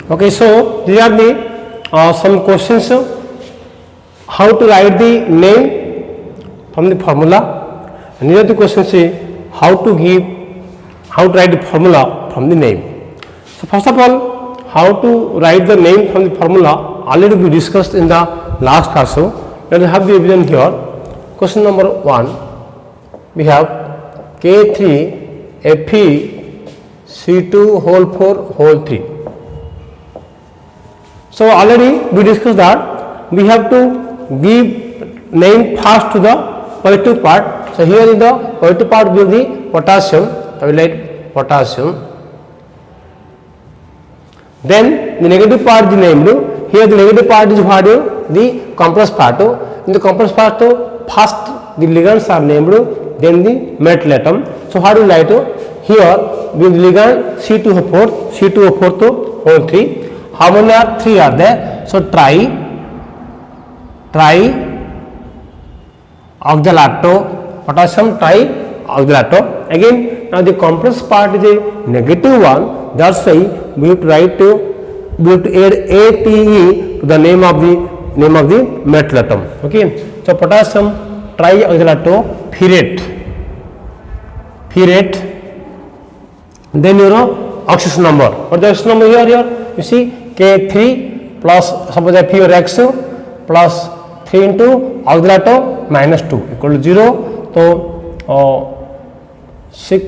Okay, so these are the some questions. How to write the name from the formula, and these are the questions how to write the formula from the name. So first of all, how to write the name from the formula already we discussed in the last class. So let us have the revision here. Question number 1, we have K3 Fe C2 whole 4 whole 3. So already we discussed that we have to give name first to the positive part. So here in the positive part will be potassium. I will write potassium. Then the negative part is named. Here the negative part is what? The compressed part. In the compressed part, first the ligands are named, then the metal atom. So how do you write? Here with ligand C2O4 to whole 3. How many are? 3 are there. So tri oxalato, potassium trioxalato. Again, now the compressed part is a negative one. That's why we have to write we have to add ATE to the name of the metal atom. Okay. So potassium trioxalato ferrate. Then oxidation number. What is the oxidation number here? You see K3 plus suppose F or X plus 3 into oxalato minus 2 equal to 0. So 3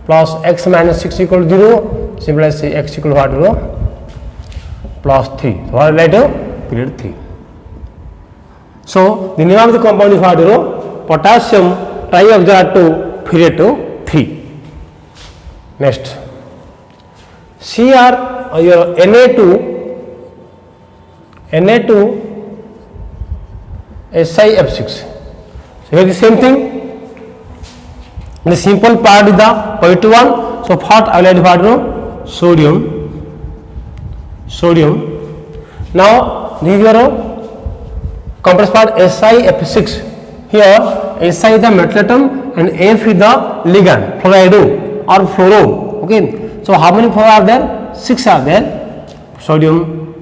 plus X minus 6 equal to 0. Simply say X equal to what? Plus 3. So what later? Period 3. So the name of the compound is what? Potassium trioxalato ferrate 3. Next, Cr your Na2 SiF6. So here the same thing. The simple part is the positive one. So first I will add what? Sodium. Now this is your compressed part SiF6. Here Si is the metal atom and F is the ligand, fluorido or fluoro. Okay. So how many fluoro are there? 6 are there. Sodium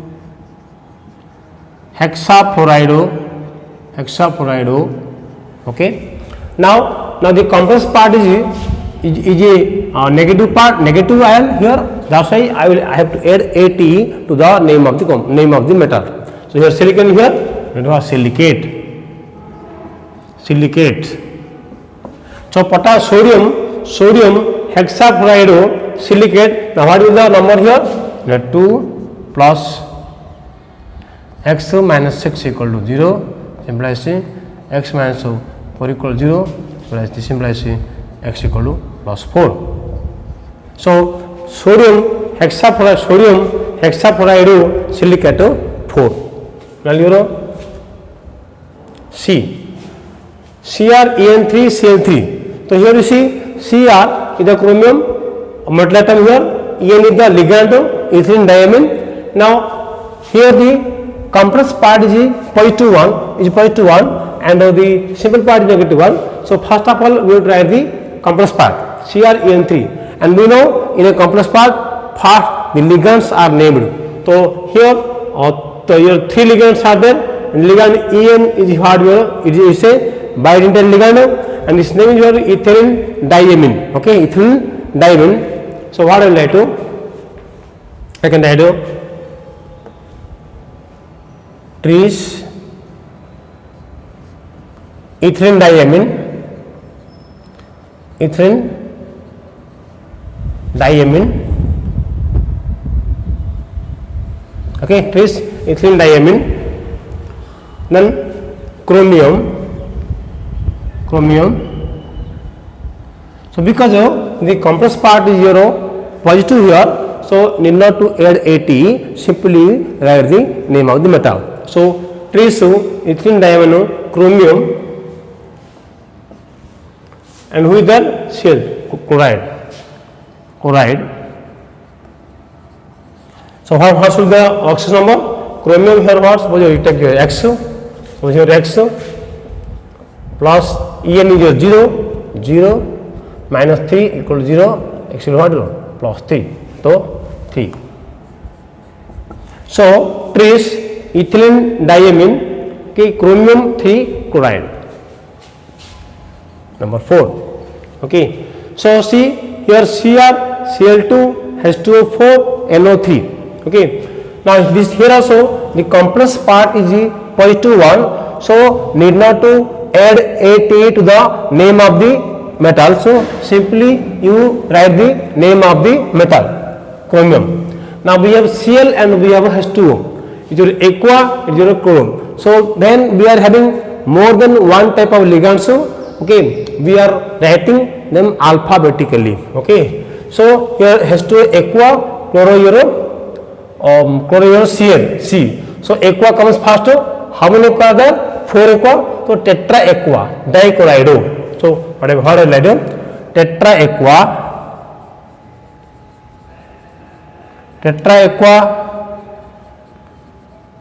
hexafluorido. Okay. Now the compressed part is a negative part, negative ion here. That's why I have to add ATE to the name of the metal. So here silicon here, it was silicate. So sodium hexafluorido silicate. Now what is the number here? 2 plus X minus 6 equal to 0. Simply say X minus 4 equal to 0. Simply say X equal to plus 4. So sodium hexafluorido silicate 4. Now you C. CrEn3Cl3. So here you see Cr is the chromium metal atom here, En is the ligand, ethylene diamine. Now here the compressed part is positive one and the simple part is negative one. So first of all we will write the compressed part CrEn3, and we know in a compressed part first the ligands are named. So here your 3 ligands are there. And ligand En is what? It is a bidental ligand, and its name is your ethylene diamine. Okay, ethylene diamine. So what I will write to? I can write tris ethylene diamine. Okay, tris ethylene diamine. Then chromium. So because the compressed part is your positive here, so need not to add ATE, simply write the name of the metal. So tris ethylene diamine chromium, and who is there? Cl, chloride. So what should the oxidation number? Chromium here what? Suppose you take your X, suppose your X plus En is your 0 minus 3 equal to 0, X is what? Plus 3. So 3. So tris ethylene diamine, okay, chromium 3 chloride. Number 4. Okay, so see here Cr Cl2 H2O4 NO3. Okay, now this here also the complex part is the positive one, so need not to add AT to the name of the metal. So simply you write the name of the metal, chromium. Now we have Cl and we have H2O. It is aqua, it is chrome. So then we are having more than one type of ligands. So okay, we are writing them alphabetically. Okay, so here H2O aqua, chloro Cl C. So aqua comes first. How many aqua are there? 4 aqua. So tetra aqua dichlorido. So what I heard later, tetra aqua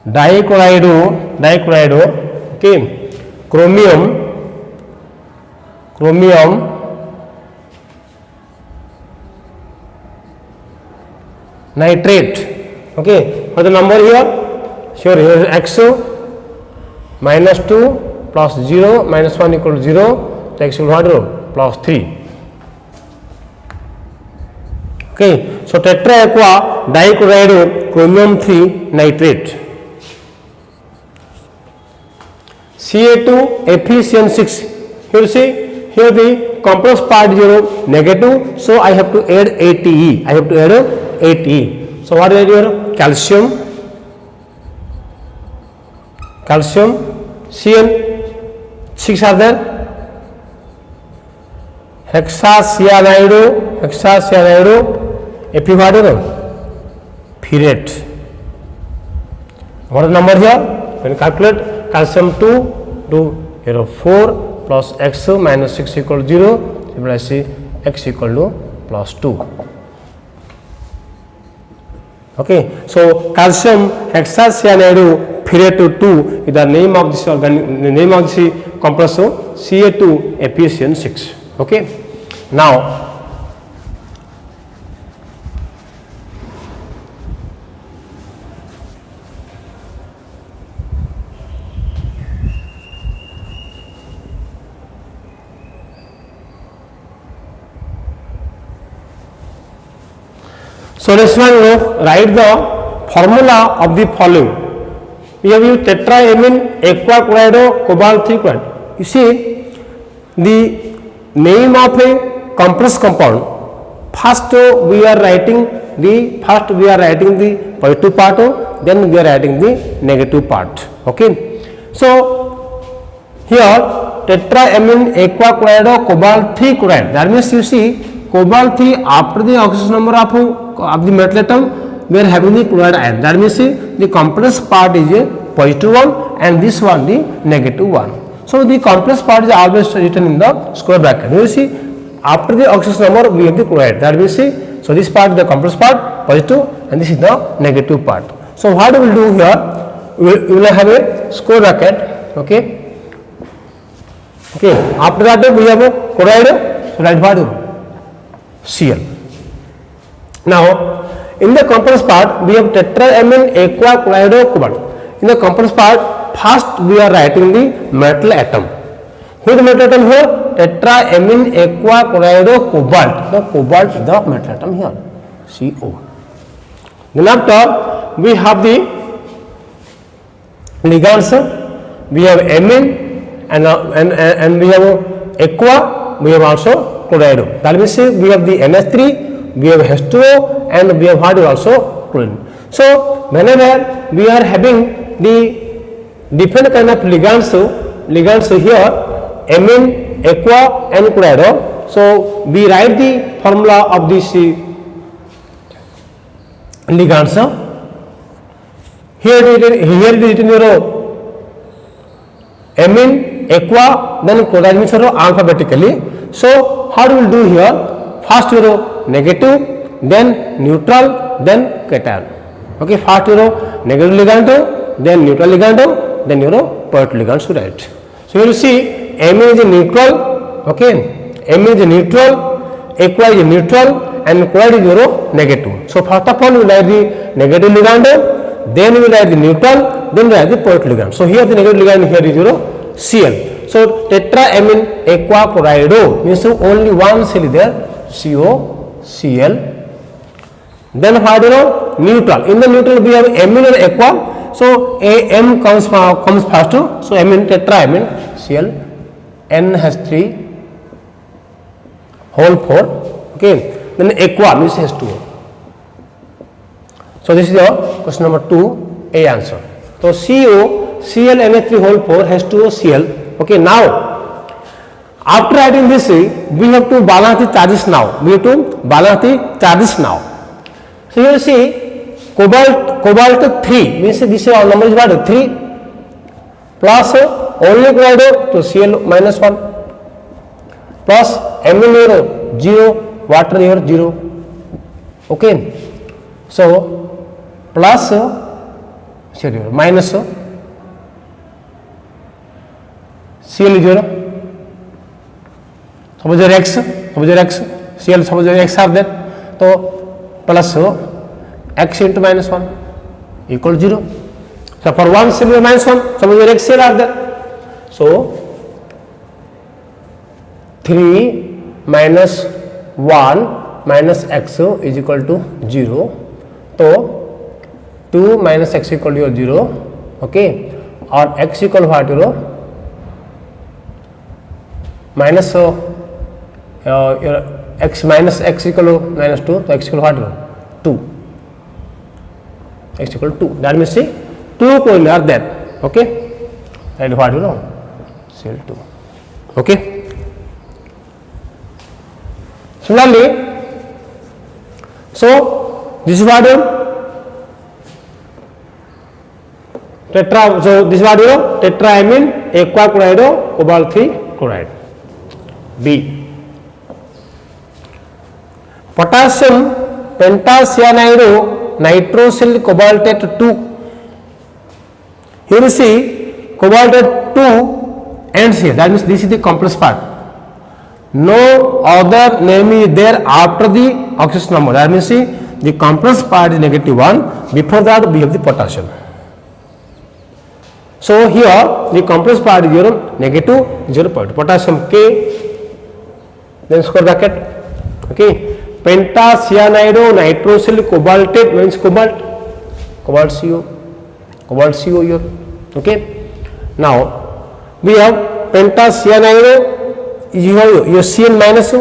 dichlorido. Okay, chromium nitrate. Okay, what the number here? Sure, here is X minus 2 plus 0 minus 1 equal to 0. So X equal to plus 3. Okay, so tetra aqua dichlorido chromium 3 nitrate. Ca2 FeCN6. Here see, here the complex part is negative, so I have to add ATE. So what is your calcium Cn6 are there, hexacyanide ferrate. What is the number here? When you calculate calcium 2 to 4 plus x minus 6 equal to 0, simply see x equal to plus 2. Okay, so calcium hexacyanide ferrate 2 is the name of this complex, so Ca2 FeCN6. Okay, now so let's write the formula of the following. We have used tetraamine aqua chlorido cobalt 3 chloride. You see the name of a complex compound. First we are writing the positive part, then we are writing the negative part. Okay, so here tetraamine aqua chlorido cobalt 3 chloride. That means you see cobalt 3 after the oxidation number of the metal atom, we are having the chloride ion. That means the complex part is a positive one and this one the negative one. So the complex part is always written in the square bracket. You see after the oxidation number we have the chloride. That means so this part is the complex part positive and this is the negative part. So what we will do here, we will have a square bracket. Okay, after that we have a chloride, so write what Cl. Now in the complex part we have tetraamine aqua chlorido cobalt. In the complex part first we are writing the metal atom. Who is the metal atom here? Tetraamine aqua chlorido cobalt. The cobalt is the metal atom here, Co. Then after we have the ligands. We have amine and we have aqua. We have also chlorido. That means we have the NH3, we have H2O and we have what is also chlorine. So whenever we are having the different kind of ligands here, amine, aqua and chlorido. So we write the formula of this ligands. Here it is written amine, aqua, then chloride means alphabetically. So how do we do here? First negative, then neutral, then cation. Okay, first negative ligand, then neutral ligand, then positive ligand to write. So here you see amine is a neutral. Okay, amine is a neutral, aqua is a neutral and chloride is your negative. So first of all we write the negative ligand, then we write the neutral, then we write the positive ligand. So here the negative ligand here is your Cl. So tetraamine aqua chloride means only one cell is there, COCl. Then what neutral. In the neutral we have amine and aqua. So Am comes first. So amine, tetraamine, Cl. N has 3, whole 4. Okay. Then aqua means H2O. So this is your question number 2A answer. So CO, Cl, Na3 whole 4, H2O, Cl. Okay. Now after writing this, we have to balance the charges now. So you will see cobalt 3 means this number is what 3 plus only chloride to Cl minus 1 plus amine 0, water here 0. Okay. So plus minus Cl is 0. Suppose your x, Cl suppose your x are there. So plus x into minus 1 equal 0. So for one cell minus 1, suppose your x cell are there. So 3 minus 1 minus x is equal to 0. So 2 minus x equal to 0. Okay. Or x equal what minus your x minus x equal to minus 2, so x equal what 2, x equal to 2. That means see 2 coil are there. Okay. And what Cl2. Okay. Similarly, so this is what tetra. So this is what tetraamine aqua chloride cobalt 3 chloride. B. Potassium pentacyanide nitrosyl cobaltate 2. Here you see cobaltate 2 ends here. That means this is the complex part. No other name is there after the oxidation number. That means see the complex part is -1. Before that we have the potassium. So here the complex part is -0. Potassium K. Then square bracket. Okay. Pentacyanide nitrosyl cobaltate means cobalt CO here. Okay. Now we have pentacyanide. You have your Cn minus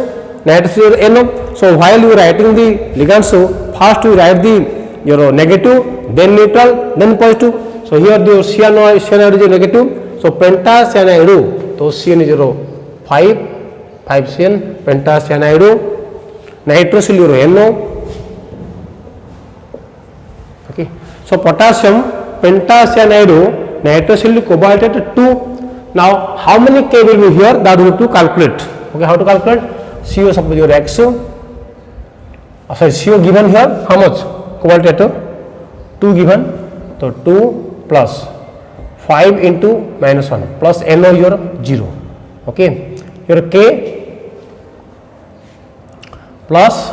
nitrosyl NO. So while you are writing the ligands, first you write the your negative, then neutral, then positive. So here the cyanide is negative. So pentacyanide. So Cn is 5 Cn pentacyanide. Nitrosyl NO. Okay. So potassium pentacyanide nitrosyl cobaltate 2. Now how many K will be here? That we have to calculate. Okay, how to calculate? CO suppose your x. Sorry, CO given here. How much? Cobaltate 2 given. So 2 plus 5 into minus 1 plus NO your 0. Okay. Your K plus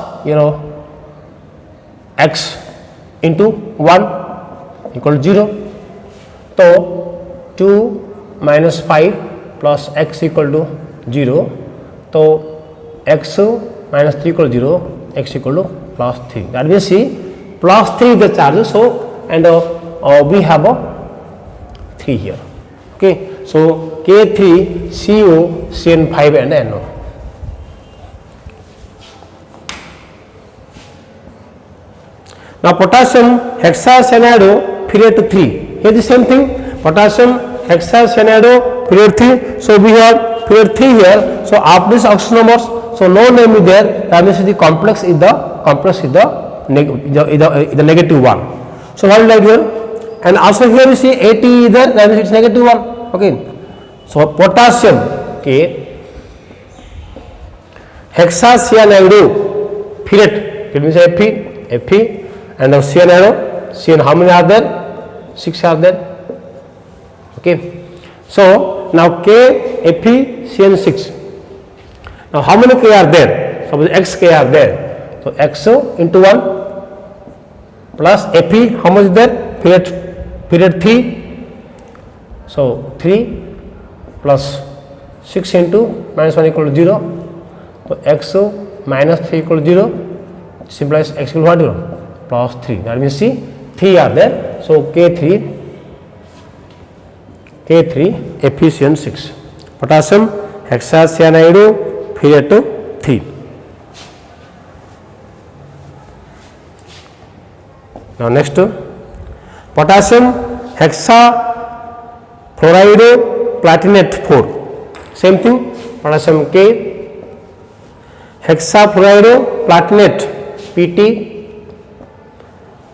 x into 1 equal to 0. So 2 minus 5 plus x equal to 0. So x minus 3 equal to 0, x equal to plus 3. That means see plus 3 is the charge. So and we have a 3 here. Okay. So K3 CO Cn5 and NO. Now potassium hexacyanide period 3. Here the same thing. Potassium hexacyanide period 3. So we have period 3 here. So after this oxidation numbers, so no name is there. That means the complex is the -1. So what is like here? And also here you see AT is there. That means it's -1. Okay. So potassium K hexacyanide period. It means Fe. And the cyanide, Cn how many are there? 6 are there. Okay. So now K, Fe, Cn6. Now how many K are there? Suppose XK are there. So x into 1 plus Fe, how much is there? Period 3. So 3 plus 6 into minus 1 equal to 0. So x minus 3 equal to 0. Simplifies x equal to what? 0 plus 3. That means see 3 are there. So K3 FeCN6. Potassium hexacyanide period 3. Now next, potassium hexafluoride platinate 4. Same thing, potassium K, hexafluoride platinate PT,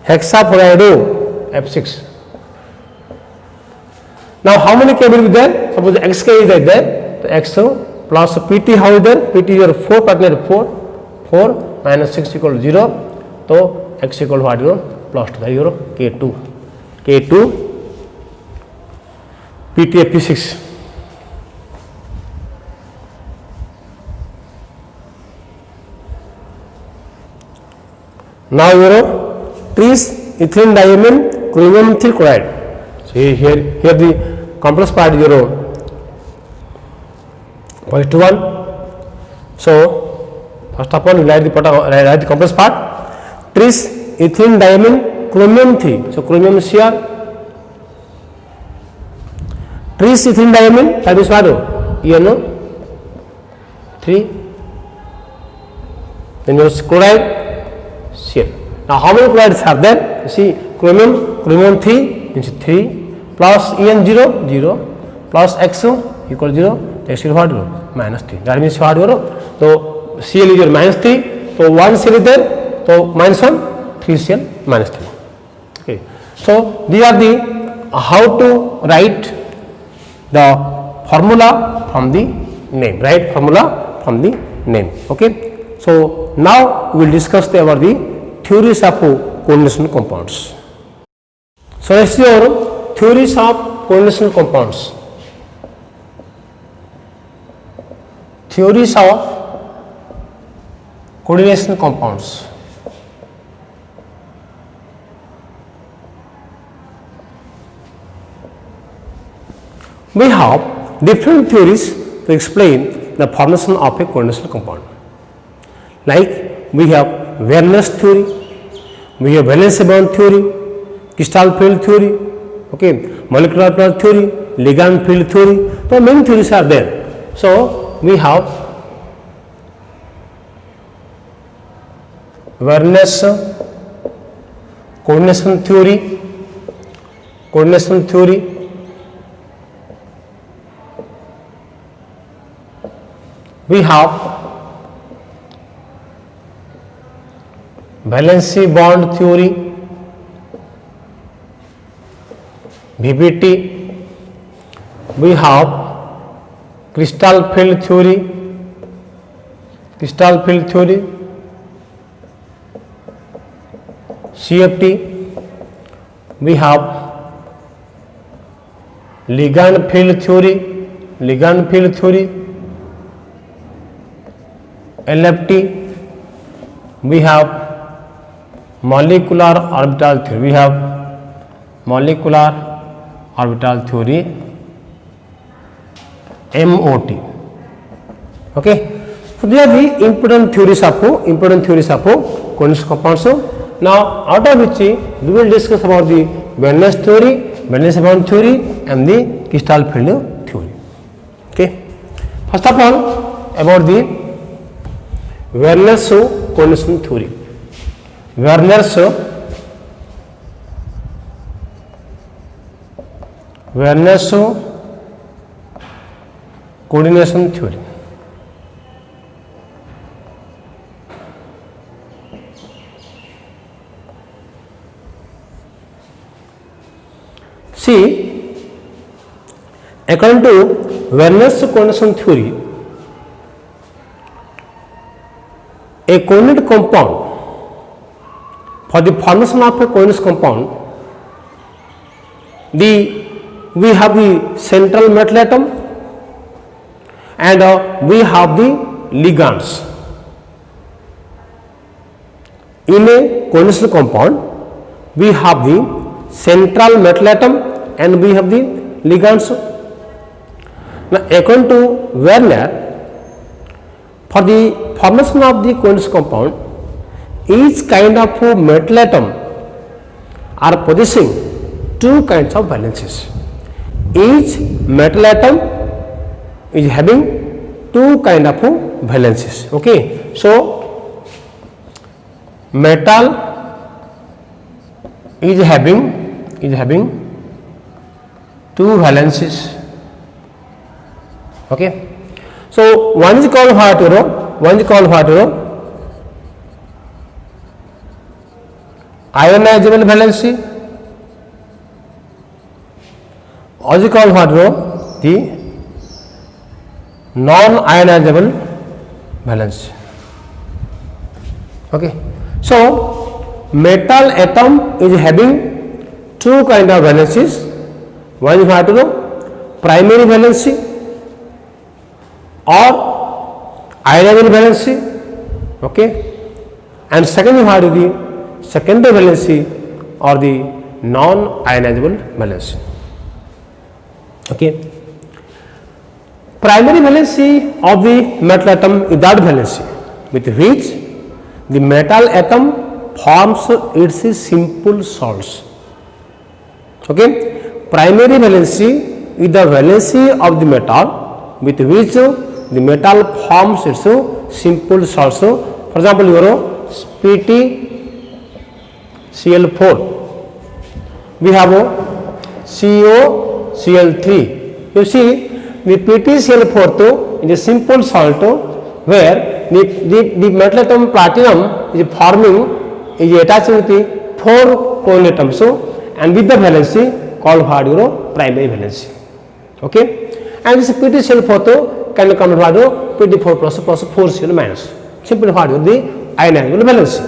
hexafluoride F6. Now how many K will be there? Suppose XK is there, so X plus PT, how is there? PT is your 4 platinate 4 minus 6 equal to 0. So X equal to what? Plus 2, that is your K2 PTFP6. Now your tris ethylene diamine chromium 3 chloride. So here the complex part is your positive 1. So first of all you write the complex part. Tris ethylene diamine chromium 3. So chromium Cr. Tris ethylene diamine, that is what? ENO 3. Then your chloride Cl. Now how many chlorides are there? You see chromium 3 means 3 plus En 0 0 plus X equal to 0. X equal to what? Minus 3. That means what? So Cl is your minus 3. So 1 Cl is there. So minus 1. 3 Cl minus 3. Okay. So these are the how to write the formula from the name. Write formula from the name. Okay. So now we will discuss about the theories of coordination compounds. So let's see our theories of coordination compounds. Theories of coordination compounds. We have different theories to explain the formation of a coordination compound. Like we have Werner's theory, we have valence bond theory, crystal field theory, okay, molecular field theory, ligand field theory. So many theories are there. So we have Werner's coordination theory, we have valency bond theory, VBT, we have crystal field theory, CFT, we have ligand field theory, LFT, we have molecular orbital theory, MOT. Okay. So these are the important theories of coordination compounds. Now out of which we will discuss about the Werner's theory, valence bond theory and the crystal field theory. Okay. First of all about the Werner's coordination theory. Werner's coordination theory. See, according to Werner's coordination theory, a coordinate compound, for the formation of a coordinate compound, we have the central metal atom and we have the ligands. in a covalent compound we have the central metal atom and we have the ligands. Now according to Werner, for the formation of the covalent compound, each kind of metal atom are possessing two kinds of valences. Each metal atom is having two kind of valences. Okay, so metal is having two valences. Okay, so one is called what, ionizable valency, or is called what, the non-ionizable valency. Okay, so metal atom is having two kind of valencies. One is what, primary valency or ionizable valency. Okay, and second is what, the secondary valency or the non-ionizable valency. Okay, primary valency of the metal atom is that valency with which the metal atom forms its simple salts. Okay, primary valency is the valency of the metal with which the metal forms its simple salts. For example, your PtCl4, we have COCl3. You see, the PtCl4 is a simple salt where the metal atom platinum is forming, is attaching with the 4 covalent atoms, and with the valency called what, primary valency. Okay, and this PtCl4 can convert what, Pt4 plus 4Cl minus, simply what, the ionizable valency.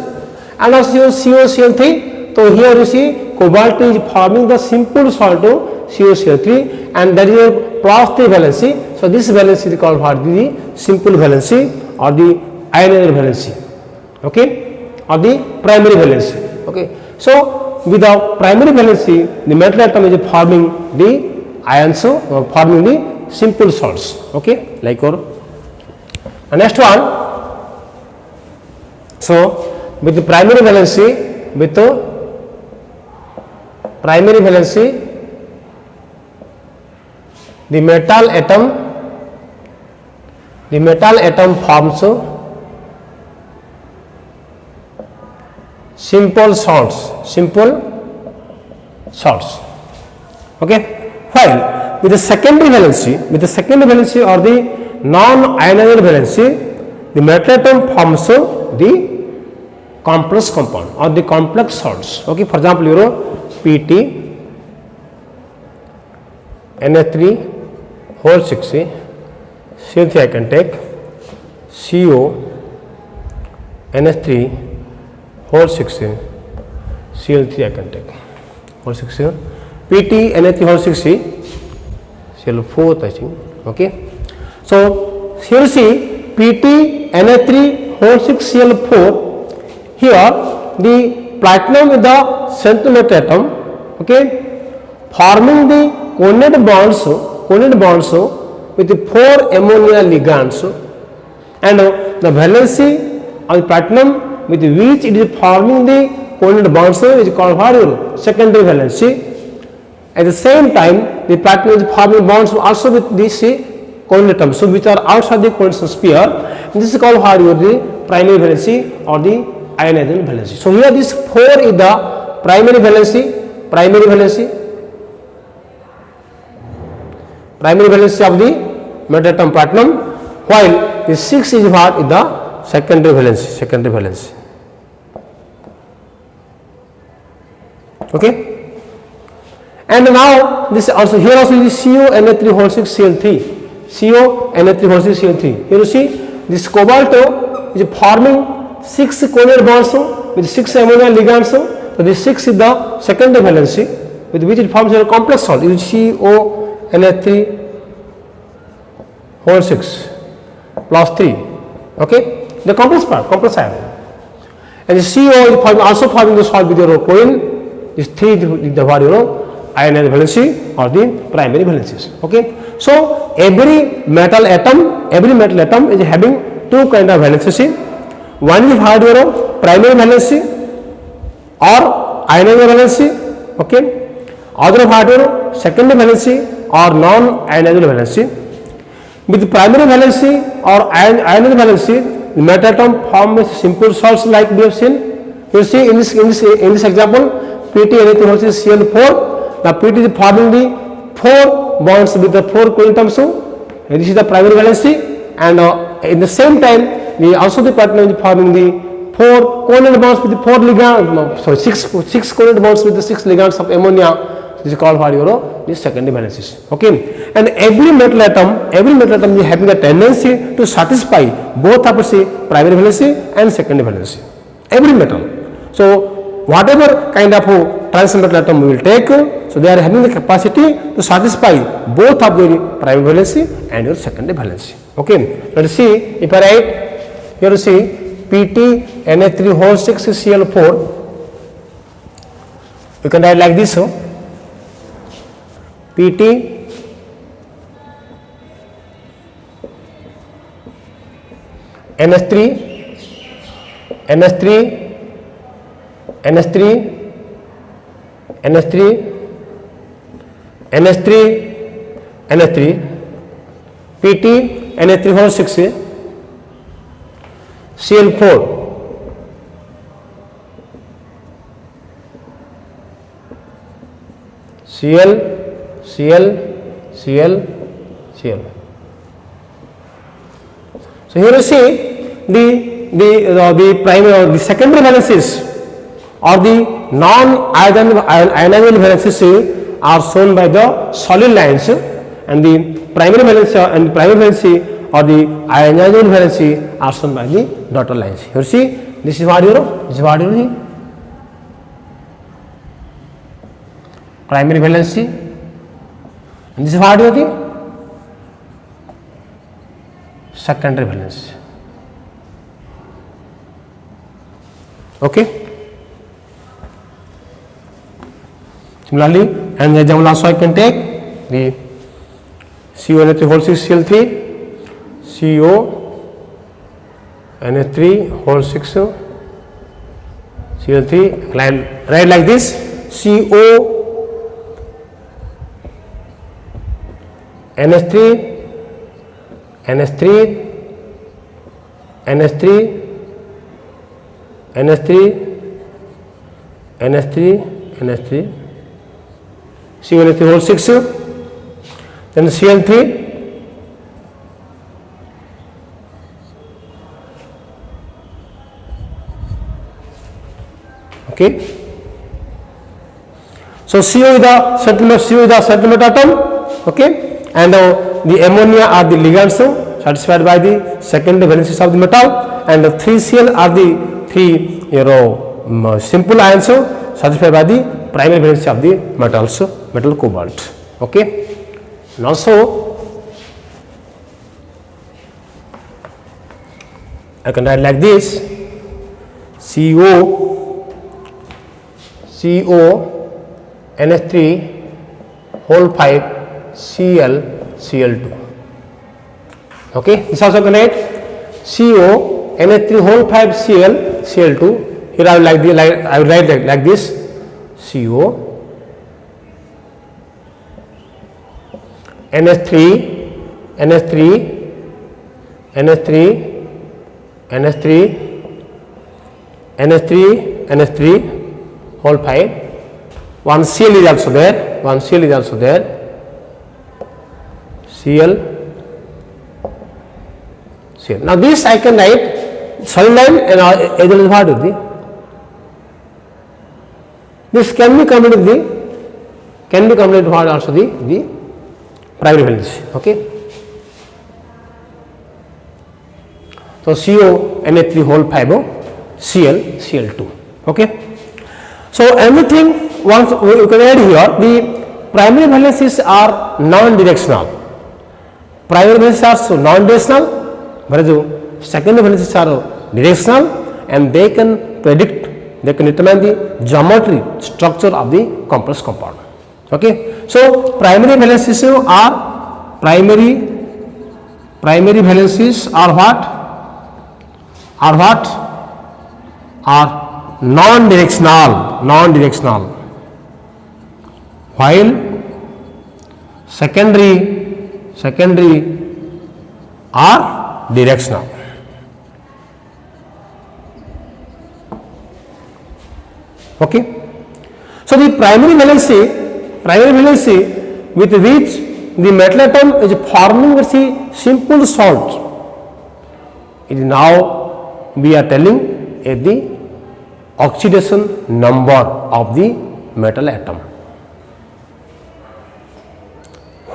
And also COCl3, so here you see cobalt is forming the simple salt COCl3, and that is a plus 3 valency. So this valency is called what, the simple valency or the ionizable valency. Okay, or the primary valency. Okay, so with the primary valency, the metal atom is forming the ions, forming the simple salts. Okay, like our next one. So with the primary valency, the metal atom forms simple salts. Okay, while with the secondary valency, or the non-ionizable valency, the metal atom forms the complex compound or the complex salts. Okay, for example, your Pt Na3 whole 6, CL3 I can take, CO NH3 whole 6, CL3 I can take, whole 6, Pt Na3 whole 6, CL4 I think. Okay, so here see Pt Na3 whole 6 CL4. Here the platinum is the central metal atom. Okay, forming the covalent bonds with the 4 ammonia ligands, and the valency of the platinum with which it is forming the covalent bonds is called what, secondary valency. At the same time, the platinum is forming bonds also with these covalent atoms, which are outside the covalent sphere. This is called what, the primary valency or the ionizable valency. So here this 4 is the primary valency of the metal atom platinum, while the 6 is what, is the secondary valency. Okay, and now this also, here also is CO Na3 whole 6 CL3, CO Na3 whole 6 CL3. Here you see this cobalt is forming 6 covalent bonds with 6 ammonia ligands. So this 6 is the secondary valency with which it forms a complex salt. You see CO Na3 whole 6 plus 3. Okay, the complex part, complex ion. and the CO is also forming the salt with your chlorine. These three the what ionized valency or the primary valencies. Okay, so every metal atom is having two kind of valency. One is what primary valency or ionized valency. Okay, other what secondary valency or non-ionized valency. With primary valency or ionized valency, the metal atom forms simple salts like we have seen. You see in this example, PT versus Cl4. Now PT is forming the 4 bonds with the 4 chlorine atoms. This is the primary valency, and in the same time, the partner is forming the 4 covalent bonds with the 4 ligands. 6 covalent bonds with the 6 ligands of ammonia. This is called what this secondary valencies. Okay, and every metal atom is having a tendency to satisfy both of the primary valency and secondary valency. Every metal. So whatever kind of transmetal atom we will take, so they are having the capacity to satisfy both of the primary valency and your secondary valency. Okay, let us see. If I write here, you see PT Na3O6Cl4, you can write like this. PT NH3 NH3 NH3 NH3 NH3 NH3 PT Na3O6 Cl4 Cl Cl Cl Cl. So here you see the primary or the secondary valencies or the non-ionized valencies are shown by the solid lines, and the primary valency or the ionized valency are shown by the dotted lines. Here you see this is what you primary valency, and this is what you secondary valency. Okay. Similarly, and the example also I can take the CONH3 whole 6 Cl3, CONH3 whole 6 Cl3, write like this: CO NH3 NH3 NH3 NH3 NH3 NH3 CONH3 whole 6, then Cl3, okay. So CO is the centimeter atom, okay, and the ammonia are the ligands satisfied by the secondary valencies of the metal, and the 3Cl are the 3 simple ions satisfied by the primary valency of the metal cobalt. Okay, and also I can write like this: CO NH3 whole 5 Cl2. Okay, this also can write CO NH3 whole 5 Cl2. Here I will write like this: CO NH3 NH3 NH3 NH3 NH3 NH3 whole 5. One Cl is also there. Cl. Now this I can write solid line and as well as what with the. This can be combined with what also the primary valency. Okay. So CO NH3 whole 5 Cl2. Okay. So everything once you can add here, the primary valencies are non-directional. Primary valencies are non-directional, whereas secondary valencies are directional, and they can predict, they can determine the geometry structure of the complex compound. Okay, so primary valencies are primary valencies are what? Are non-directional, while secondary are directional. Okay, so the primary valency with which the metal atom is forming a simple salt is now we are telling at the oxidation number of the metal atom.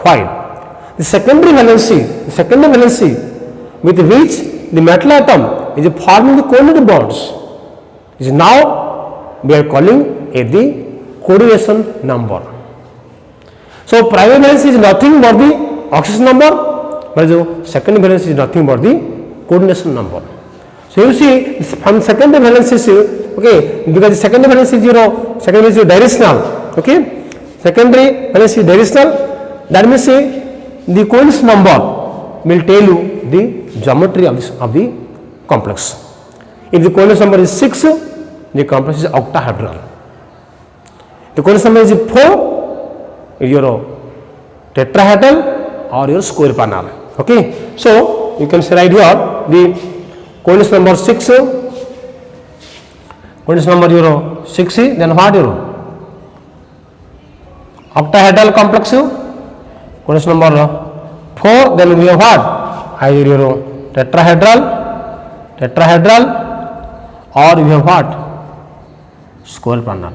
While the secondary valency with which the metal atom is forming the covalent bonds is now we are calling it the coordination number. So primary valency is nothing but the oxidation number, but the secondary valency is nothing but the coordination number. So you see from secondary valency, okay, because the secondary valency is directional, okay, secondary valency is directional, that means the coordination number will tell you the geometry of the complex. If the coordination number is 6, the complex is octahedral. The coordination number is 4, is your tetrahedral or your square planar. Okay, so you can say right here the coordination number 6, coordination number 6, then what octahedral complex, coordination number 4, then we have what? Either tetrahedral or we have what? Square planar.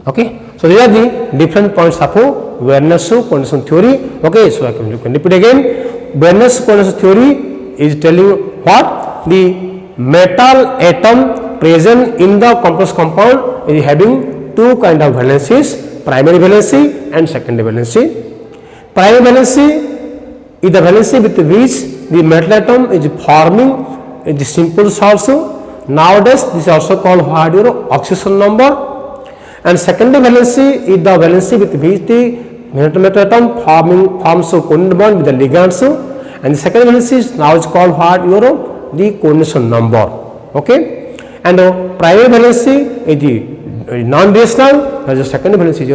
Okay, so these are the different points of Werner's coordination theory. Okay, so you can repeat again. Werner's coordination theory is telling what? The metal atom present in the complex compound is having two kind of valencies, primary valency and secondary valency. Primary valency is the valency with which the metal atom is forming the simple salts. Nowadays this is also called what? Your oxidation number. And secondary valency is the valency with which the metal atom forms a covalent bond with the ligands, and the secondary valency is now is called what? The coordination number. Okay, and primary valency is the non-directional, whereas the secondary valency is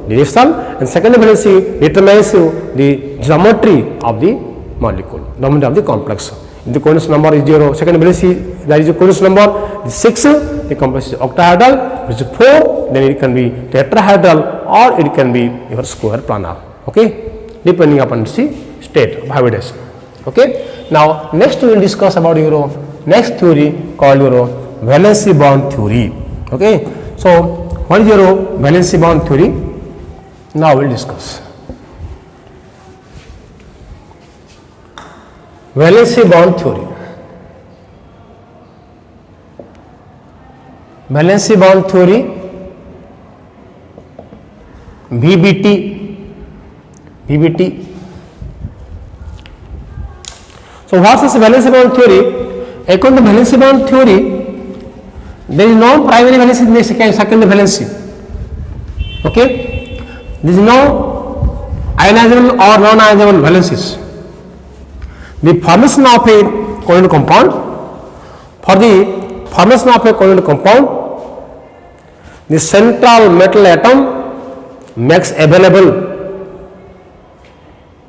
directional, and secondary valency determines the geometry of the molecule, geometry of the complex. If the coordination number is 0, secondary valency, that is the coordination number is 6, the complex is octahedral, which is 4, then it can be tetrahedral or it can be your square planar. Okay, depending upon its state of hybridization. Okay, now next we will discuss about your next theory called your valency bond theory. Okay, so what is your valency bond theory? Now we will discuss. Valency bond theory. Valency bond theory, VBT. So what is valency bond theory? According to valency bond theory, there is no primary valency, there is secondary valency. Okay, there is no ionizable or non-ionizable valencies. The formation of a covalent compound, for the formation of a covalent compound, the central metal atom makes available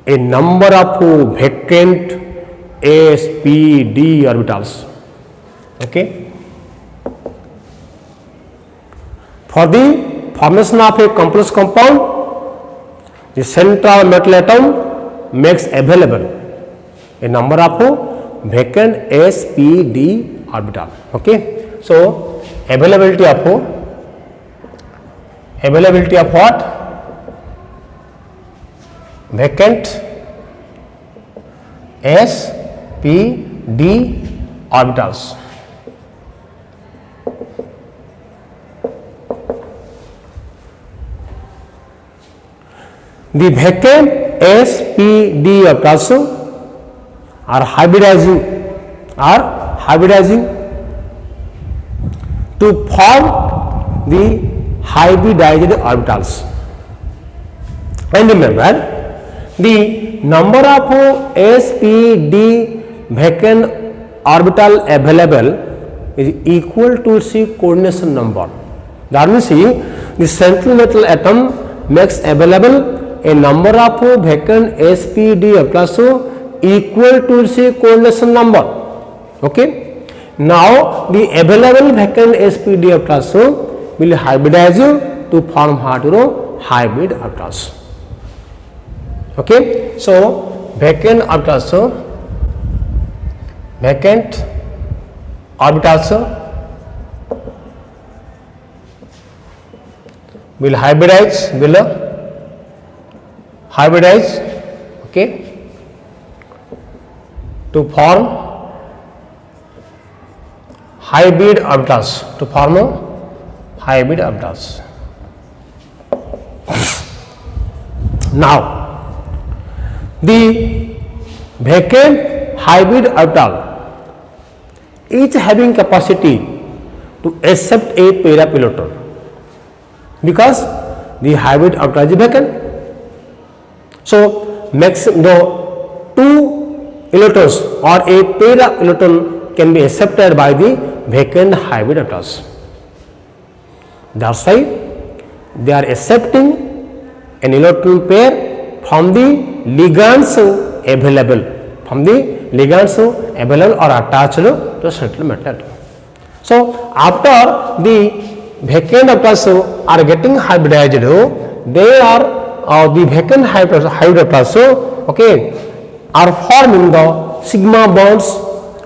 a number of vacant s, p, d orbitals. Okay, for the formation of a complex compound, the central metal atom makes available a number of vacant s, p, d orbital. Okay, so availability of what? Vacant s, p, d orbitals. The vacant s, p, d orbitals are hybridizing to form the hybridized orbitals. And remember, the number of s, p, d vacant orbital available is equal to the coordination number. That means the central metal atom makes available a number of vacant s, p, d orbitals equal to the coordination number. Okay. Now the available vacant s, p, d orbitals will hybridize to form hybrid orbitals. Okay. So vacant orbitals will hybridize, okay, to form hybrid orbitals, Now the vacant hybrid orbital is having capacity to accept a pair of electron, because the hybrid orbital is vacant. So the two electrons or a pair of electron can be accepted by the vacant hybrid orbitals. That's why they are accepting an electron pair from the ligands available, or attached to central metal atom. So after the vacant orbitals are getting hybridized, they are the vacant hybrid orbitals, okay, are forming the sigma bonds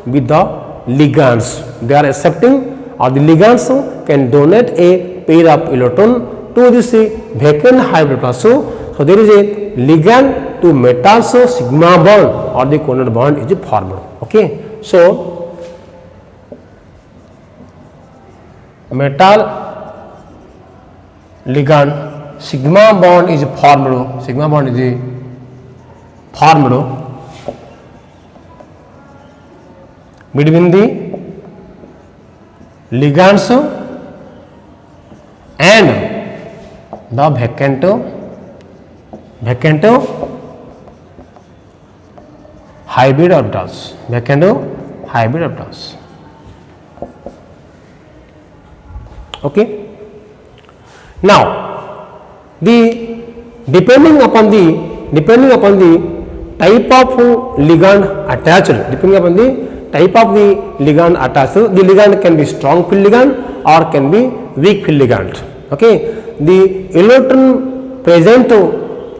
with the ligands. They are accepting, or the ligands can donate a pair of electron to this vacant hybrid orbitals. So there is a ligand to metals sigma bond or the covalent bond is formed. Okay. So metal ligand sigma bond is formed between the ligands and the vacant hybrid orbitals. Okay. Now depending upon the type of ligand attached, the ligand can be strong field ligand or can be weak field ligand. Okay. The electron present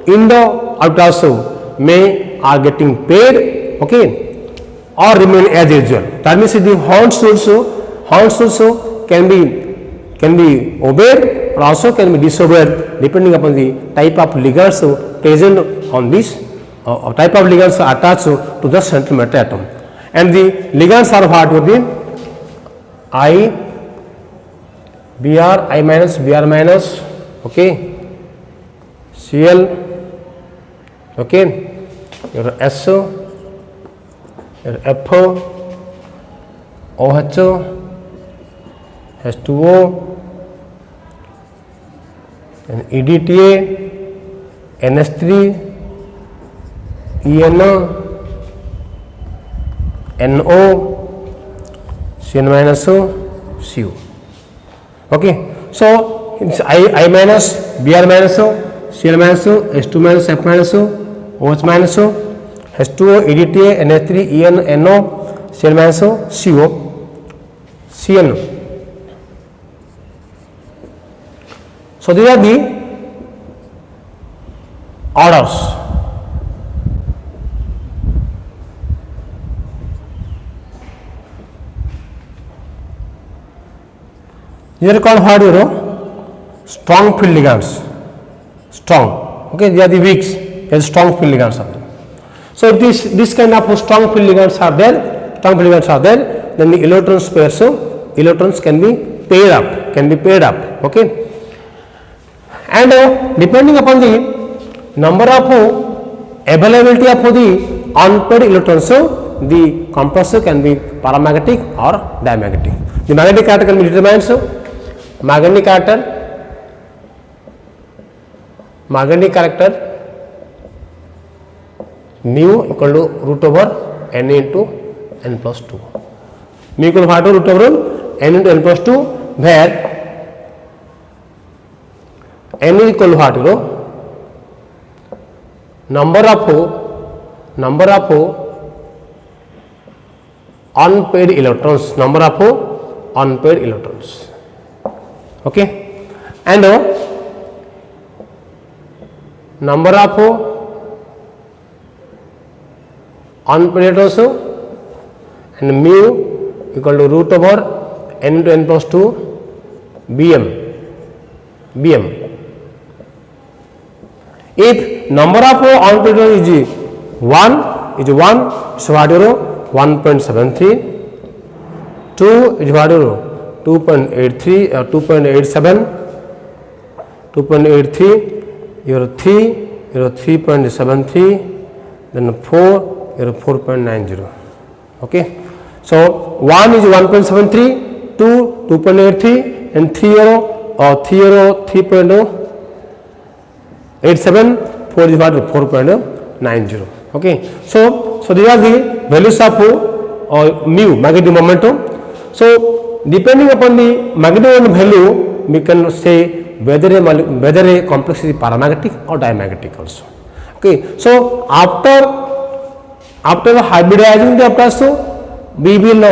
in the orbitals may are getting paired, okay, or remain as usual. That means the Horn source can be obeyed or also can be disobeyed depending upon the type of ligands present on this type of ligands attached to the central metal atom. And the ligands are what would be I minus, okay, Cl, okay, your SO, your FO, OHO, H2O, and EDTA, NH3, ENO, NO, Cn minus O, Cu. Okay. So it's I minus, Br minus O, Cl minus O, H2 minus, F minus O, OH minus O, H2O, EDTA, NH3, EN, NO, Cl minus O, CO, CN. So these are the orders. These are called what, strong field ligands. Strong. Okay, they are the weak. They are strong field ligands are there. So if this kind of strong field ligands are there, then the electrons can be paired up. Okay. And depending upon the number of availability of the unpaired electrons, the compressor can be paramagnetic or diamagnetic. The magnetic character can be determined. So magnetic character mu equal to root over n into n plus 2. Mu equal to what? Root over n into n plus 2, where n is equal to what? Number of unpaired electrons, okay, and number of unpaired electrons, and mu equal to root over n into n plus 2 bm. If number of unpaired electrons is 1, so what 1.73, 2 is what 2.83, 2.87, 2.83, your 3, your 3.73, then 4, your 4.90. Okay, so 1 is 1.73, 2 2.83, and 3 3.87, 4 is what 4.90. Okay, so these are the values of mu, magnetic momentum. So depending upon the magnetic moment value, we can say whether a complex is paramagnetic or diamagnetic also. Okay, so after hybridizing the apparatus, we will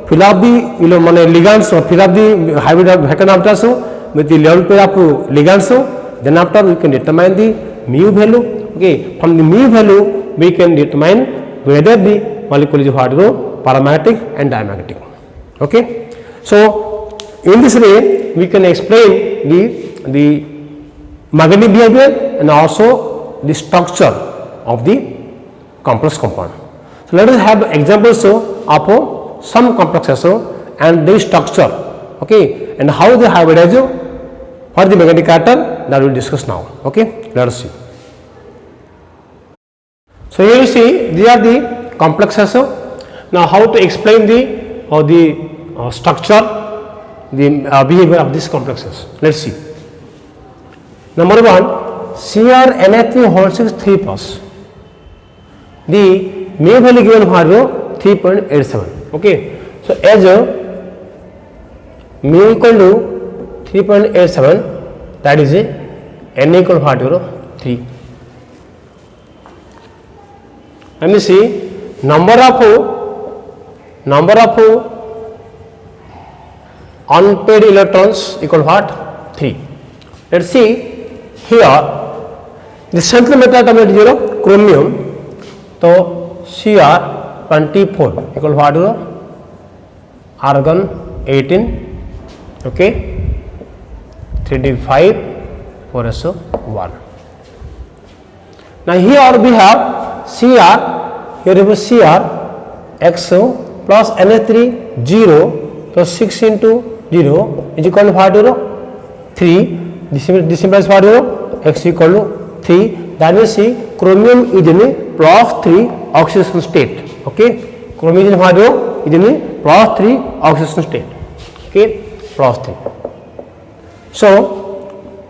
fill up the ligands, or fill up the hybrid vacuum apparatus with the level pair of ligands. Then after we can determine the mu value. Okay, from the mu value we can determine whether the molecule is what paramagnetic and diamagnetic. Okay, so in this way we can explain the magnetic behavior and also the structure of the complex compound. So let us have examples of some complexes and their structure, okay, and how they hybridize for the magnetic character, that we will discuss now. Okay, let us see. So here you see these are the complexes. Now how to explain the structure, the behavior of these complexes. Let's see. Number 1, CrNa3 holds 3 plus. The mu value given for 3.87. Okay, so as mu equal to 3.87, that is n equal to 3. Let me see number of unpaired electrons equal to what? 3. Let's see here the central metal atom is chromium, so Cr24 equal to what? Argon 18, okay, 3d5 4s1. Now here we have Cr, here is Cr x plus Na3 0, so 6 into 0 is equal to what? 3. This implies what? X equal to 3. That means see chromium is in plus 3 oxidation state. Okay, chromium is what? Is in plus 3 oxidation state. Okay, plus 3. So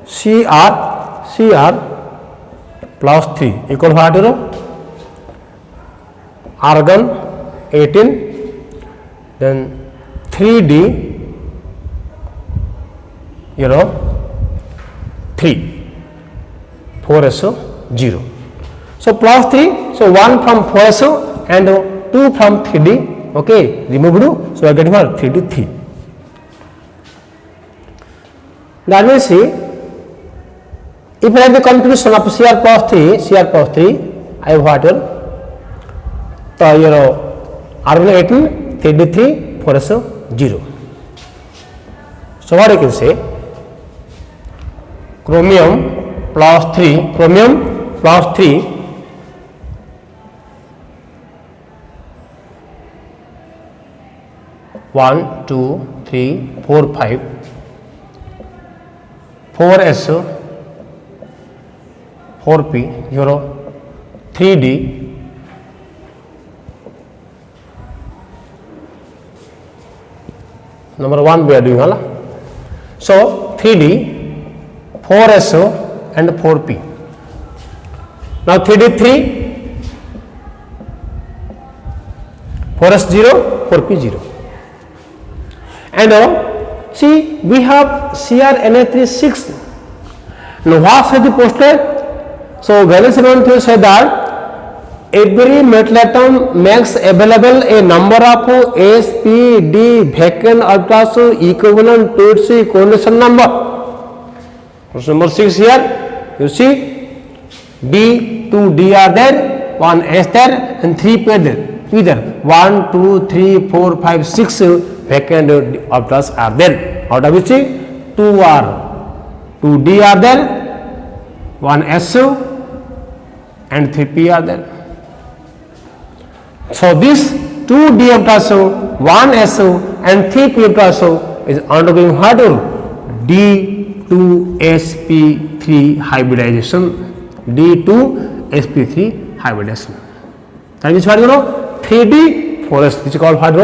Cr plus 3 equal to what? Argon 18, then 3d 3 4s0. So plus 3, so 1 from 4s and 2 from 3d, okay, removed, so I get what? 3d3. That means see, if I have the contribution of Cr plus 3, I have what? So Argon 18, 3d3, 4s0. So what I can say, chromium plus 3 1 2 3 4 5 4s 4p 3d 3 number 1 we are doing hala. So 3d 4so and 4p. Now 3d 3 4s 0 4p 0 and see we have CrNa3 6. Now what should be posted? So valence electron theory said that every metal atom makes available a number of sp,d vacant orbitals equivalent to its coordination number. Question number 6 here. You see d 2 d are there, 1 s there and 3 p there. 1 2 3 4 5 6 vacant orbitals are there. Out of which 2 are 2d are there, 1 s and 3p are there. So this 2d orbitals, 1 s and 3p orbitals is undergoing what? D2sp3 hybridization. D2sp3 hybridization. That is what you know. 3d 4s. This is called what?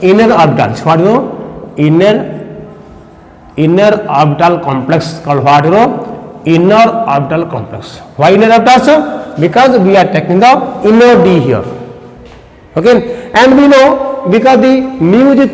Inner orbital. This is what you know. Inner orbital complex called what? Inner orbital complex. Why inner orbitals? Because we are taking the inner d here. Okay, and we know because the mu is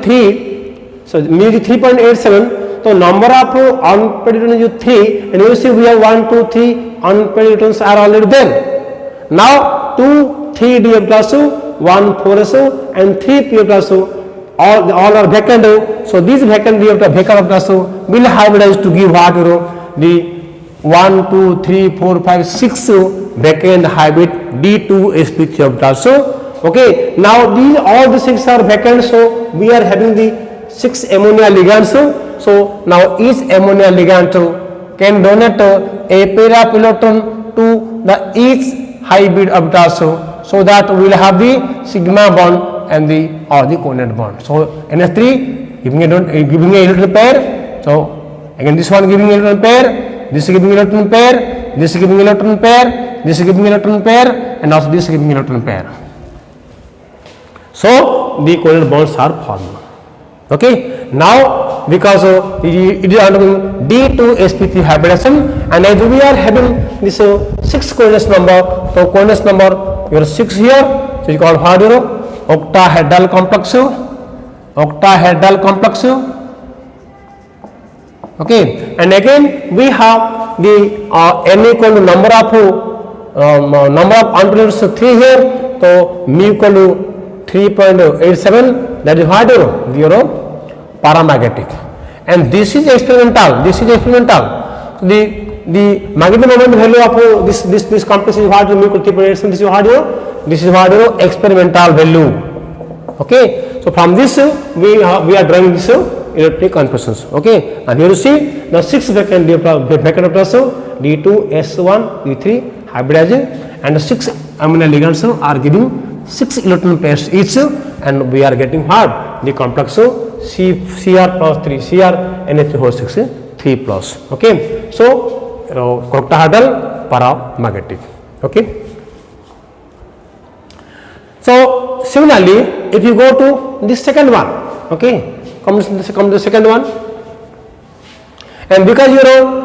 3, so mu is 3.87, so number of unpaired electrons is 3, and you see we have 1 2 3 unpaired electrons are already there. Now 2 3d orbitals, 1 4s and 3 p orbitals all are vacant. So these vacant orbitals will hybridize to give what? The 1 2 3 4 5 6 vacant hybrid D2sp3 orbitals. Okay, now these all the 6 are vacant, so we are having the 6 ammonia ligands. So now each ammonia ligand can donate a pair of electron to the each hybrid orbitals, so that we will have the sigma bond and the coordinate bond. So NH3 giving a electron pair. So again this one giving electron pair, this is giving electron pair, this is giving electron pair, this is giving electron pair, and also this is giving electron pair. So the covalent bonds are formed. Okay, now because it is undergoing D2sp3 hybridization, and as we are having this 6 coordinate number, so coordinate number your 6 here, so it is called what? Octahedral complex. Octahedral complex. Okay, and again we have the n equal to number of unpaired 3 here, so mu equal to 3.87, that is what? Paramagnetic, and this is experimental. The magnetic moment value of this complex is what? Mu equal to 3.87. This is what? Experimental value. Okay, so from this we are drawing this electronic confluences. Okay, and here you see the 6 vacant orbitals, D2s1 D3 hybridizing, and the 6 ammonia ligands are giving 6 electron pairs each, and we are getting what? The complex Cr plus 3 Cr NH4 6 3 plus. Okay, so octahedral paramagnetic. Okay, so similarly if you go to the second one, okay, come to the second one, and because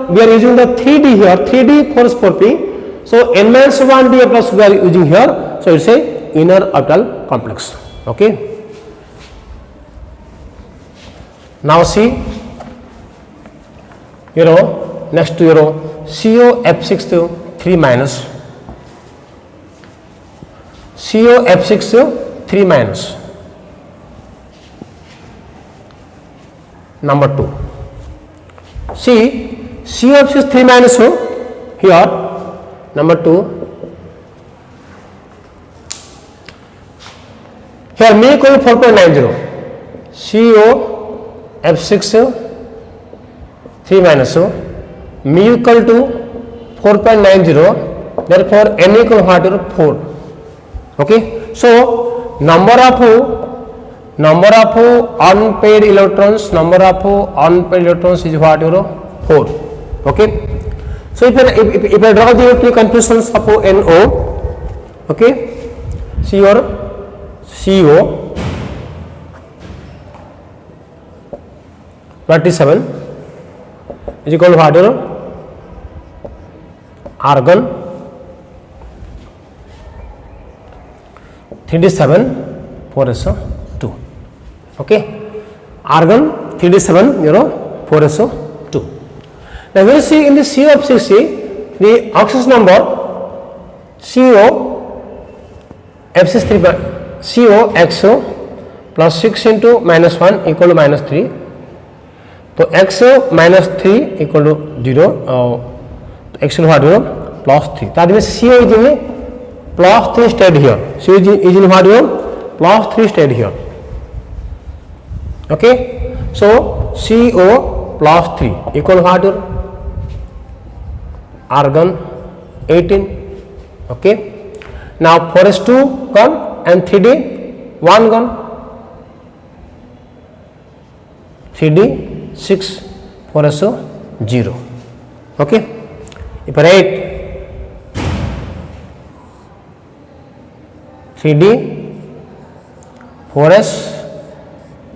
we are using the 3d here, 3d 4s 4p, so n-1d plus we are using here, so it's a inner orbital complex. Okay, now see next to COF6 3 minus, COF6 3 minus, number 2. See COF6 3 minus here, number 2. Here mu equal to 4.90, COF6 3 minus mu equal to 4.90, therefore n equal to 4. Okay, so number of unpaired electrons is what? 4. Okay, so if I draw the electronic confluences of NO, okay, see your CO, 27 is equal to what? Argon 37 4s2. Okay, argon 37 4s2. Now we will see in the COF6C the oxidation number COXO plus 6 into minus 1 equal to minus 3. So XO minus 3 equal to 0. XO what? Plus 3. That means CO is in plus 3 stayed here. CO is in what? Plus 3 stayed here. Okay. So CO plus 3 equal to what? Argon 18. Okay. Now 4s2 gone and 3d 1 gone. 3d 6 4s 0. Okay. If 8 3d 4s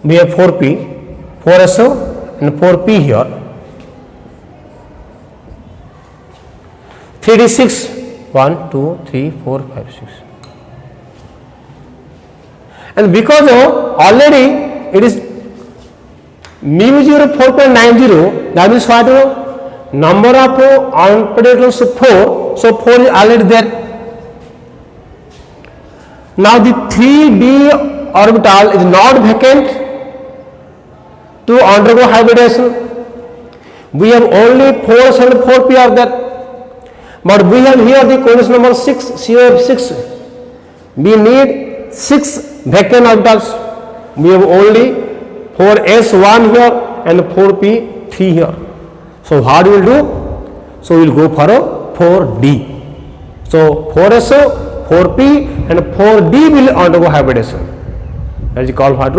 we have 4p 4s and 4p here. 3d 6 1 2 3 4 5 6. And because of already it is mu 0 4.90, that means what? Number of unpredictable 4, so 4 is already there. Now the 3d orbital is not vacant to undergo hybridization. We have only 4s and 4p are there, but we have here the coordinate number 6 COF6. We need 6 vacant orbitals. We have only 4s1 here and 4p3 here. So what we will do? So we will go for a 4d. So 4s, 4p and 4d will undergo hybridization. That is called what?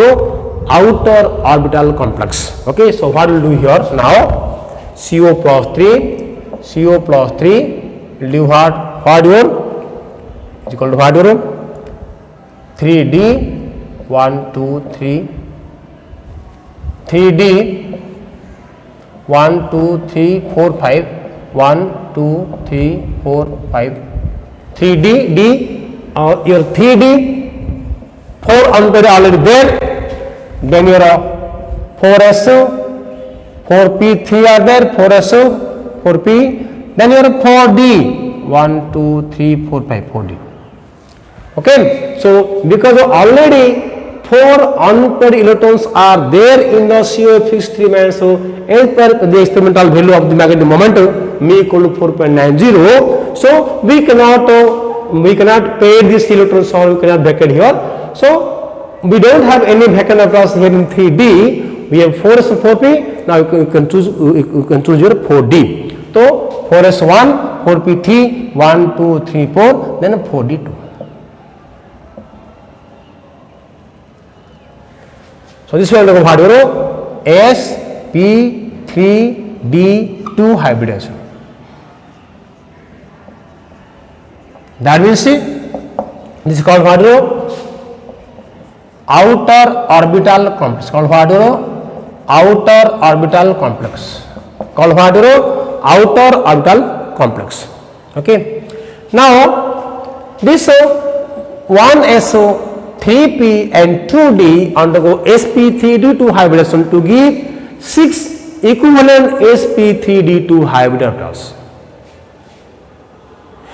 Outer orbital complex. Okay. So what we will do here now? CO plus 3 will do what? What your is equal to what? 3d 1 2 3 3d 1 2 3 4 5 1 2 3 4 5 3d d your 3d 4 unpaired already there, then your 4s 4p3 are there, 4s 4p, then your 4d 1 2 3 4 5 4d. Okay. So because already 4 unpaired electrons are there in the COF6 3-man, so as per the experimental value of the magnetic momentum mu equal to 4.90, so we cannot pair these electrons or we cannot vacate here. So we don't have any vacant orbitals here in 3d. We have 4s and 4p. Now you can choose your 4d. So 4s1 4p3 1 2 3 4, then 4d2. So this will go what? sp3d2 hybridization. That means this is called what? Outer orbital complex. Called what? Outer orbital complex. Called what? Outer orbital complex. Okay. Now this 1s 3p and 2d undergo sp3d2 hybridization to give 6 equivalent sp3d2 hybrid orbitals.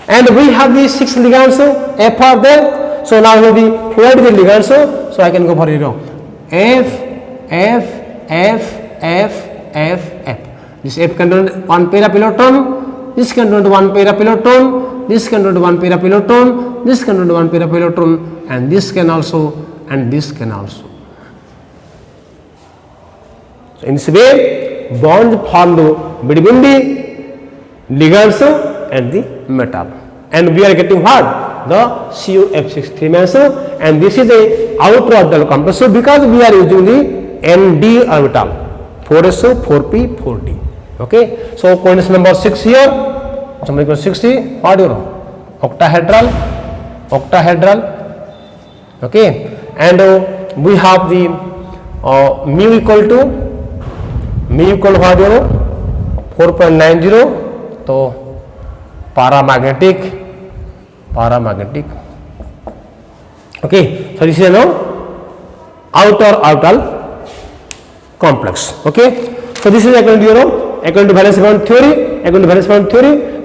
And we have these 6 ligands F are there. So now we have the fluoride the ligands. So I can go for it. F, F, F, F, F, F. This F contains 1 pair of electron. This contains 1 pair of electron. This contains 1 pair of electron. This contains 1 pair of electron. And this can also, and this can also. So in this way, bonds formed between the ligands and the metal, and we are getting what? The COF6 3-man, and this is a outer orbital complex. So because we are using the ND orbital, 4s 4p 4d. Okay. So coordinate number 6 here, something equal 60. What do you know? Octahedral. Okay. And we have the mu equal to mu equal what you know 4.90, तो paramagnetic, okay, so this is now outer complex, okay, so this is according to according to valence bond theory,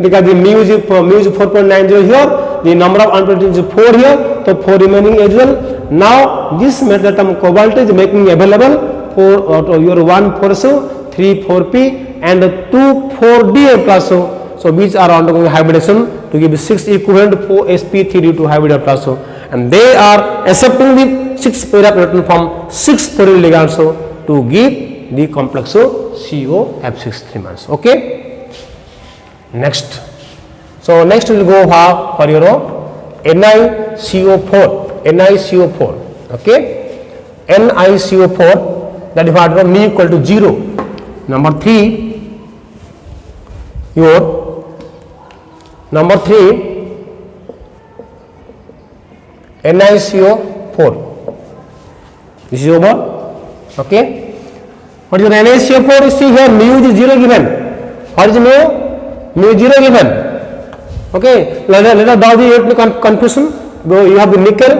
because the mu is 4.90 here, the number of unpredicted is 4 here, so 4 remaining as well. Now this metal atom cobalt is making available for your 1 4s, 3 4p and 2 4d plus, so which are undergoing hybridization to give 6 equivalent 4sp3d2 hybrid plus, and they are accepting the 6 pair of electron from 6 phoryl ligands to give the complex COF6 3 okay. Next, so next we will go for your NiCO4, okay, NiCO4, that is what mu equal to 0. Number 3, NiCO4, this is over, okay. What is your NiCO4? You see here mu is 0 given. What is mu? Mu 0 given. Okay, let us draw the confusion. You have the nickel,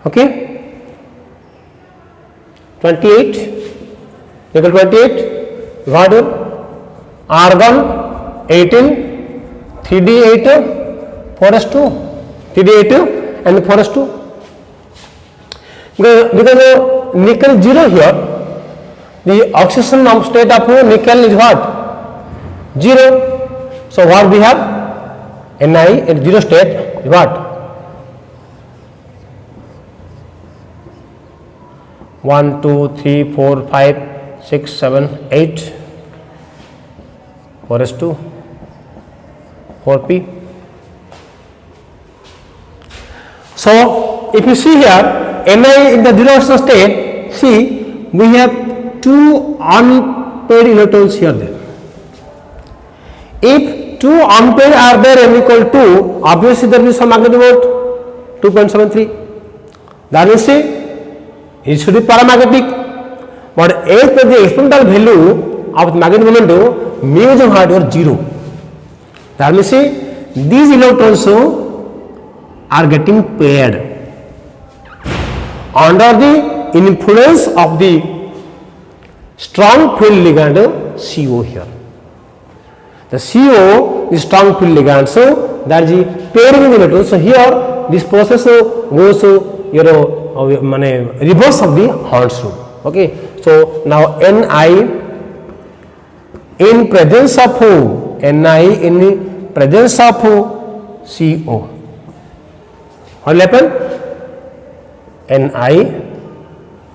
okay, 28, nickel 28, what? Argon 18, 3d8, 4s2, 3d8 and 4s2. Because nickel 0 here, the oxidation state of nickel is what? 0. So what we have? Ni at 0 state is what? 1 2 3 4 5 6 7 8, 4s2, 4p. So if you see here Ni in the 0 oxidation state, see we have 2 unpaired electrons here there. If 2 unpaired are there n equal to, obviously there will be some magnetic moment 2.73, that means it should be paramagnetic, but as per the experimental value of the magnetic moment mu is what or 0, that means these electrons are getting paired under the influence of the strong field ligand CO here. The CO is strong field ligand, so that is the pairing of the electrons. So here this process goes reverse of the Horn's rule. Okay, so now Ni in presence of who? Ni in presence of who? CO. What will happen? Ni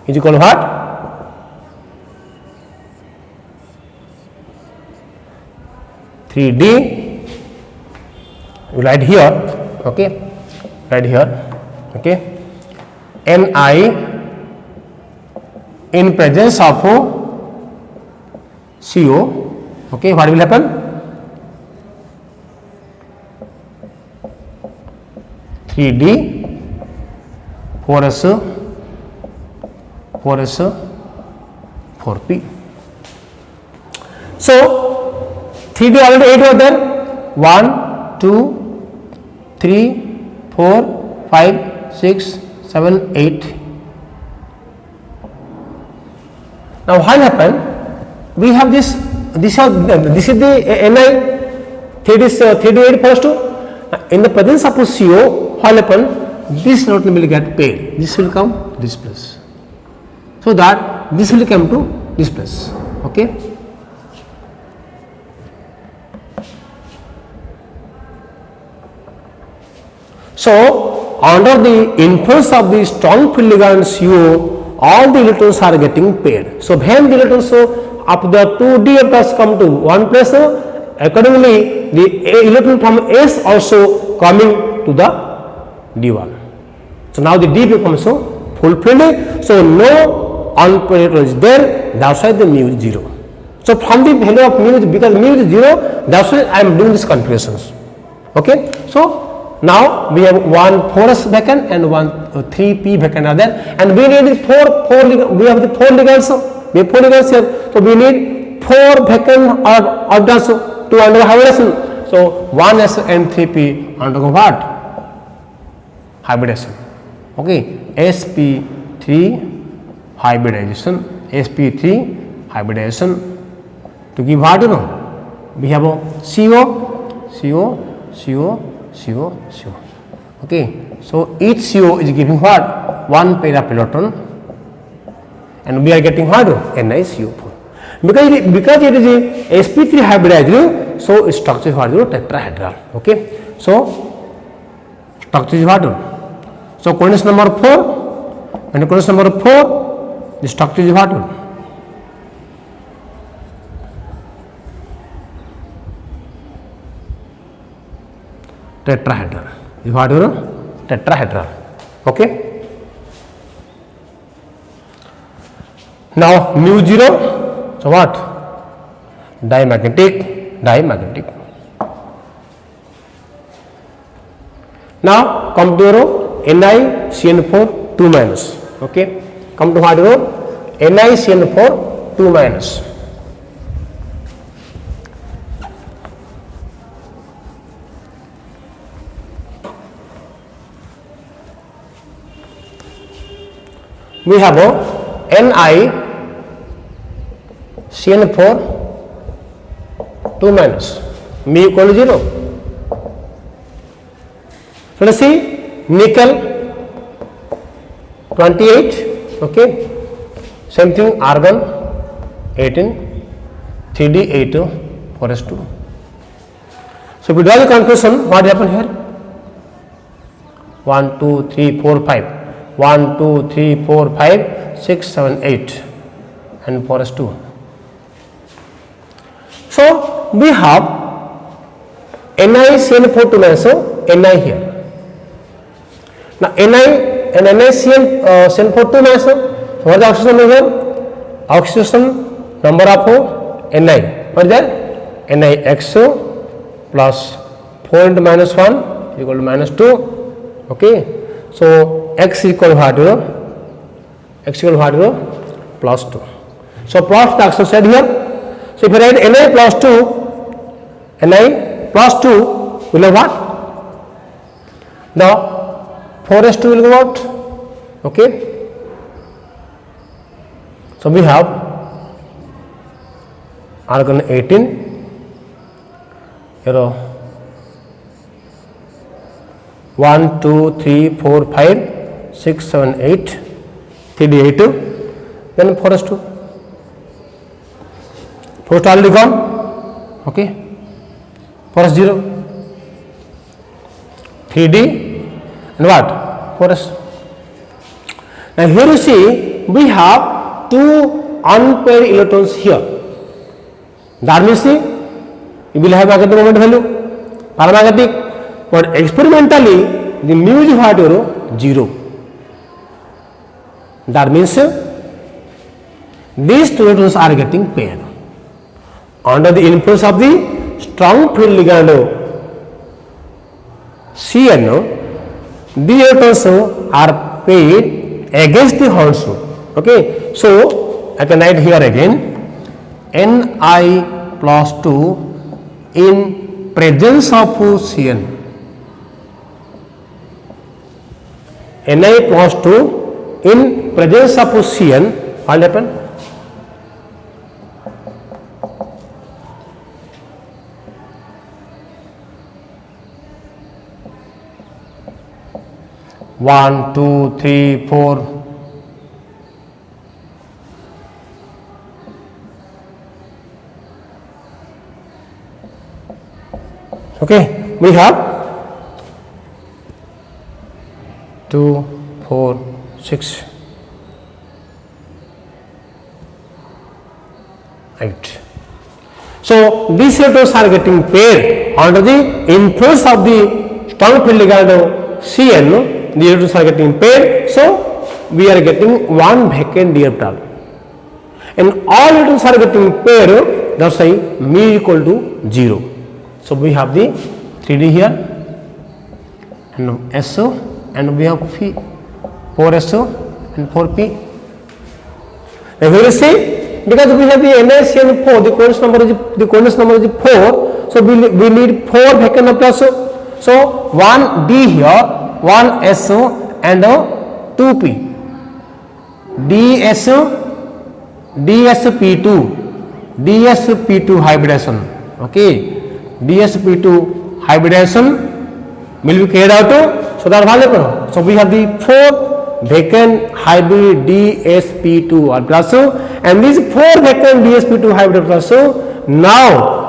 is equal to what? (3d) you write here, okay, right here, okay, Ni in presence of CO, okay, what will happen? 3d 4s 4p. So 3d already 8 was there, 1 2 3 4 5 6 7 8. Now what happened? We have this is the Ni, 3d8 first to, in the presence of CO, what will happen? This electron will get paired, this will come this place, so that this will come to this place, okay. So under the influence of the strong field ligand CO, all the electrons are getting paired. So when the electrons of the 2d plus come to one place, accordingly the electron from S also coming to the D1. So now the D becomes fulfilled, so no unpaired electron is there, that's why the mu is 0. So from the value of mu, because mu is 0, that's why I am doing these calculations, okay. So Now we have one 4s vacant and one 3p vacant are there, and we need we have the 4 ligands. We have 4 ligands here, so we need 4 vacant orbitals to undergo hybridization. So 1s and 3p undergo what? Hybridization. Okay, sp3 hybridization. sp3 hybridization to give what, you know? We have a CO. Okay, so each CO is giving what? 1 para peloton, and we are getting what? NiCO4. Because it is a sp3 hybridized, so its structure is what? Tetrahedral. Okay, so structure is what? So coordinate number 4. When coordinate number 4, the structure is what? Tetrahedral. Is what? Tetrahedral. Okay. Now mu 0. So what? Diamagnetic. Now come to NiCN4 2 minus. Okay. Come to what? NiCN4 2 minus. We have a NiCN4 2 minus, mu equal to 0. So let us see nickel 28, okay, same thing argon 18, 3d 8, 4s2. So if we draw the conclusion, what happened here? 1 2 3 4 5. 1 2 3 4 5 6 7 8 and 4s2. So we have NiCN4 2 minus, so Ni here. Now Ni and NiCN4 2 minus, so what is the oxidation number here? Oxidation number of Ni. What is that? NiX plus 4 into minus 1 equal to minus 2. Okay. So x equal to what? X equal to what? Plus 2. So plot the oxidation side here. So if you write Ni plus 2 will have what? The 4s2 will go out. Okay. So we have argon 18, here 1 2 3 4 5 6 7 8 3d8, then 4s2. 4s2 already gone. Okay. 4s0, 3d and what? 4s. Now here you see we have 2 unpaired electrons here. That means you will have magnetic moment value, paramagnetic. But experimentally the mu is what? 0. That means these 2 electrons are getting paired. Under the influence of the strong field ligand Cn, the electrons are paired against the Horn group. Okay, so I can write here again Ni plus 2 in presence of Cn. Ni plus 2 in presence of Cn, what will happen? One, two, three, four. Okay, we have 2, 4, 6, 8. So these electrons are getting paired under the influence of the strong field ligand Cn. The electrons are getting paired, so we are getting one vacant d orbital, and all electrons are getting paired. That's why mu equal to 0. So we have the 3d here, and SO, and we have 4SO and 4P. Now here you see, because we have the NaCN4, the coordinate number is 4, so we need 4 vacant nucleus. So 1D here, 1SO and 2P. DsP2 hybridization. Okay, DsP2 hybridization will be carried out. So that value. So we have the 4 vacant hybrid DsP2 are plus, and these 4 vacant DsP2 hybrid plus now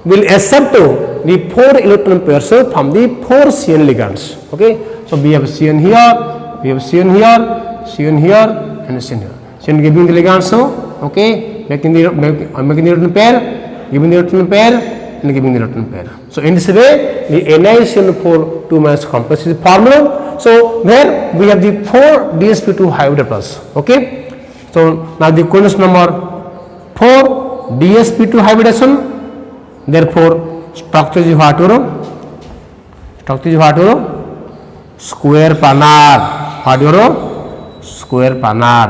will accept the 4 electron pairs from the 4 CN ligands. Okay, so we have CN here, we have CN here, CN here, and CN here. CN giving the ligands, okay, making the electron pair, giving the electron pair, and giving the electron pair. So in this way, the NaCN4 2- complex is formed. So where we have the 4 DsP2 hybrid plus. Okay, so now the coordinate number 4 DsP2 hybridization. Therefore, structure is what? Square planar. What? Square planar.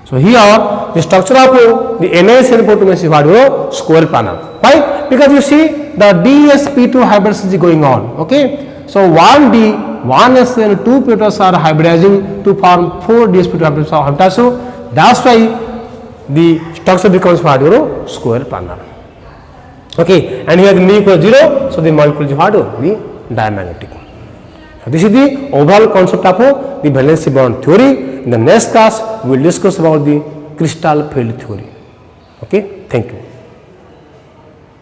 So here the structure of the NaCN4 is what? Square planar. Why? Because you see the DsP2 hybridization is going on. Okay. So 1D, 1S and 2 petals are hybridizing to form 4 DsP2 hybridization. So that's why the structure becomes what? Square planar. Okay, and here the mu equals 0, so the molecule is what? The diamagnetic. This is the overall concept of the valency bond theory. In the next class, we will discuss about the crystal field theory. Okay, thank you.